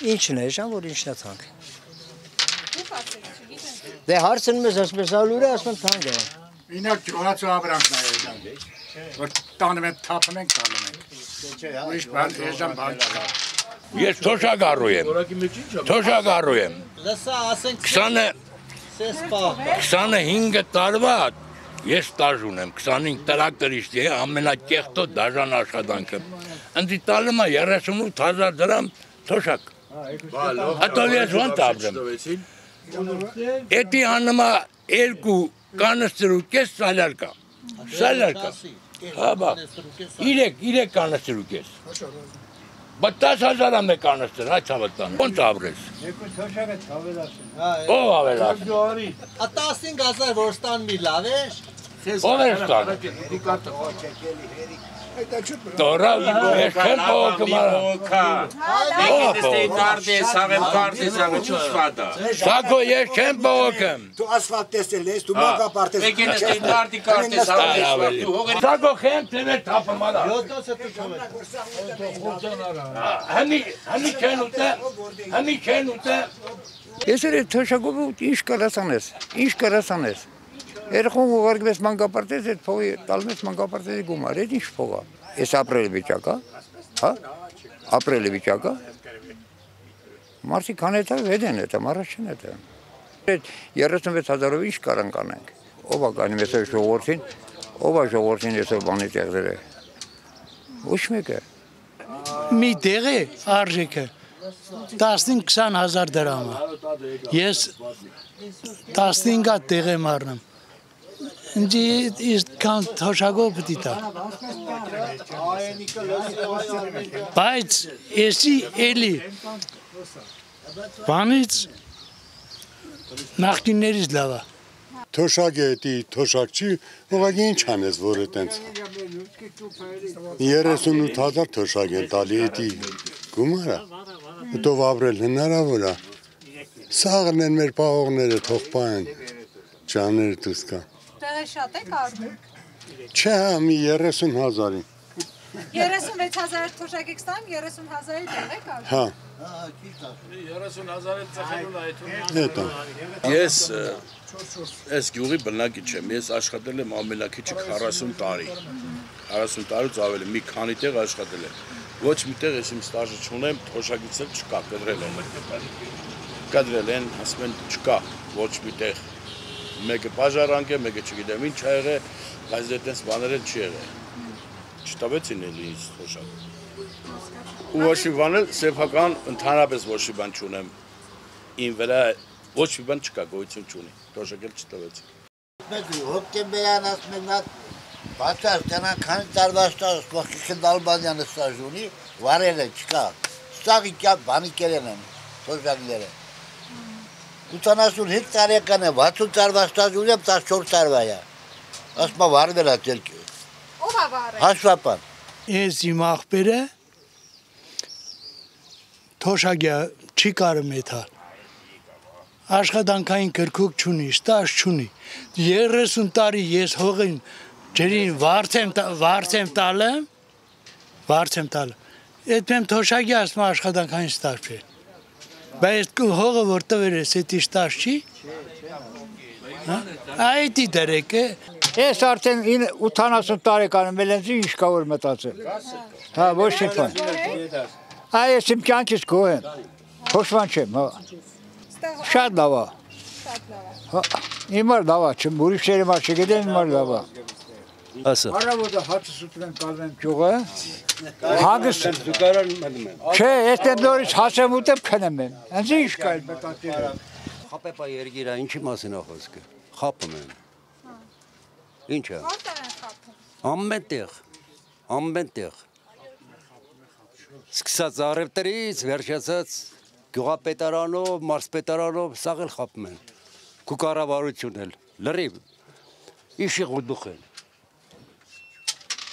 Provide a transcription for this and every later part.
Ինչն է, ժամ, որ ինչն է թանկ։ Դե հարցնում ես ասպես ալուր է, ասում թանկ է։ Ինակ ջոհացու ապրանքն է եժան, որ տանում են, թապում ենք, տալում ենք։ Ուրիշ բան, եժան բան չկա։ Ես թոշակառու եմ, թոշակառու եմ, 25 տարվա ես ստաժ ունեմ, 25 տրակտորիստ է, ամենակեղտոտ դաժան աշխատանքը, ընձի տալում է 38,000 դրամ թոշակ, հատով ես ոնց ապրեմ, էտի հանում է 2 կանստր ու կես սալյարկա, հա բա, 3 կանստր ու կես, բա 10,000 է մեկ կանստր, հայ ցավտան, ոնց ապրես, ով ավելացն, 15,000 որ ստան մի լավ էր, ով էր ստան, Դորա ես չեմ փողոքում Սակո ես չեմ փողոքում Դու ասֆալտ տեսել ես, դու մանկապարտ ես Սակո խեմ տեներ թապը մարա Հնի չեն ուտը Ես էր թոշակով ինչ կարաս անես Երխոն ուղարկվես մանկապարտեզ, այդ փողի տալում ես մանկապարտեզի գումար, այդ ինչ փող է, ես ապրելի վիճակ է, հա, ապրելի վիճակ է, մարդիկ հանետավ հետ են հետը, մարաշ չեն հետը, այդ 36,000-ով ինչ կարանք անենք, ով է կանում ես ժողորդին, ով է ժողորդին ես բանի տեղեր է, ոչ մեկ է։ Մի տեղ է արժեքը, 15-20,000 դրամ է, ես 15 տեղ եմ առնում, Ինձ թոշակով պտի տա Բայց եսի էլի Բանից նախկիններից լավ է Թոշակ է էտի, թոշակ չի, ուղղակի ինչ անես, որ է տենց 38,000 թոշակ են տալի էտի գումարը, հետով ապրել հնարավոր է Սաղն են մեր պահողները թող պահեն, ճաները դուս կան Տեղը շատ եք արնում։ Չէ, մի 30,000-ի 36,000 թոշակ եք ստանում, 30,000-ի տեղ եք արնում։ Հա 30,000-ը ծխելուն Հետո Ես այս գյուղի բնակիչ եմ, ես աշխատել եմ ամենակիչը 40 տարի 40 տարուց ավել եմ, մի քանի տեղ աշխատել եմ Ոչ մի տեղ ես իմ ստաժը չունեմ, թոշակից էլ չկա, կադրել են, ասում են չկա, ոչ մի տեղ Մեկը պաժարանք է, մեկը չգիտեմ ինչ է եղել, բայց դե տենց բաներ էլ չի եղել Չտավեցին էլի ինձ թոշակ Ու ոչ մի բան էլ սեփական ընդհանրապես ոչ մի բան չունեմ Իմ վրա ոչ մի բան չկա, գոյություն չունի, թոշակ էլ չտավեցին Հոկտեմբերյան ասում են նա բացար տնան քանի տարվա ստաժ, Մոխիկն Ալբանյանը ստաժ ունի, վարել է չկա Ստաղի բանի կերեն են, թոշակները 85 տարեկան է, 60 տարվա ստաժ ունեմ, 14 տարվա է Ասմա վարվել է տելքի Ով է վարել Հաշվապան Ես իմ աղբերը թոշակյա չի կարում եթա Աշխատանքային կրկուկ չունի, ստաժ չունի 30 տարի ես հողին ջրին վարձ եմ տալը Այդ մեմ թոշակյա ասմա աշխատանքային ստաժ չէ Բայց հողը որ տվել ես, էտի ստաժ չի Այդի դրեք է Ես արդեն 80 տարեկան եմ, էլ ինչ կա որ մտածել Հա, ոչ մի բան Այս իմ կյանքից գոհ եմ, փոշման չեմ, շատ լավ է Հիմար լավ է, չեմ ուրիշների մար չգետեմ, հիմար լավ է Արավոտը հացս ուտում եմ կալում եմ ճյուղը, հագս Չէ, ես դեմ նորից հաց եմ ուտեմ քնեմ եմ, հենց ինչ կա էլ մտածել Խապեպա երգիրա, ինչի մասին է խոսքը, խապում են Ինչ է Ամեն տեղ Սկսած առևտրից, վերջացած գյուղապետարանով, մարզպետարանով, սաղ էլ խապում են Կուկառավարություն էլ, լրիվ, իշի ղուդուխ են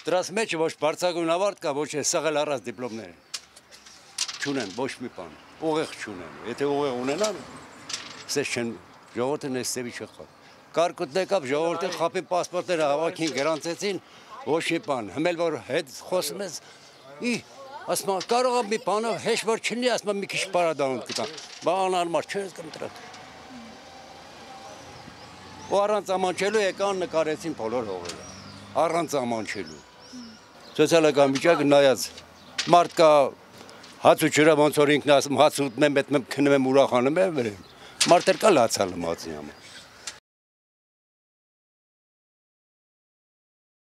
Դրաս մեջ ոչ բարձագույն ավարդ կա, ոչ է սաղ էլ առած դիպլոմներ Չունեն, ոչ մի բան, ուղեղ չունեն, եթե ուղեղ ունենան, սես չեն, ժողորդը նեստևի չխա Կարկուտ նեկապ ժողորդը խապին պասպորտները հավաքին գրանցեցին, ոչ մի բան, հմել որ հետ խոսում ես, ասում կարող է մի բանը հեշտ որ չլինի, ասում մի քիչ պարադանոց կտան։ Բան անմար չես կընտրել։ Ու առանց ամանչելու եկան նկարեցին բոլոր հողերը։ Առանց ամանչելու։ Սոցիալական վիճակը նայած մարդ կա հաց ու ջրը ոնց որ ինքն ասում հաց ուտում եմ, քնում եմ ուրախանում եմ վերել։ Մարդեր կա լացալը մածի համար։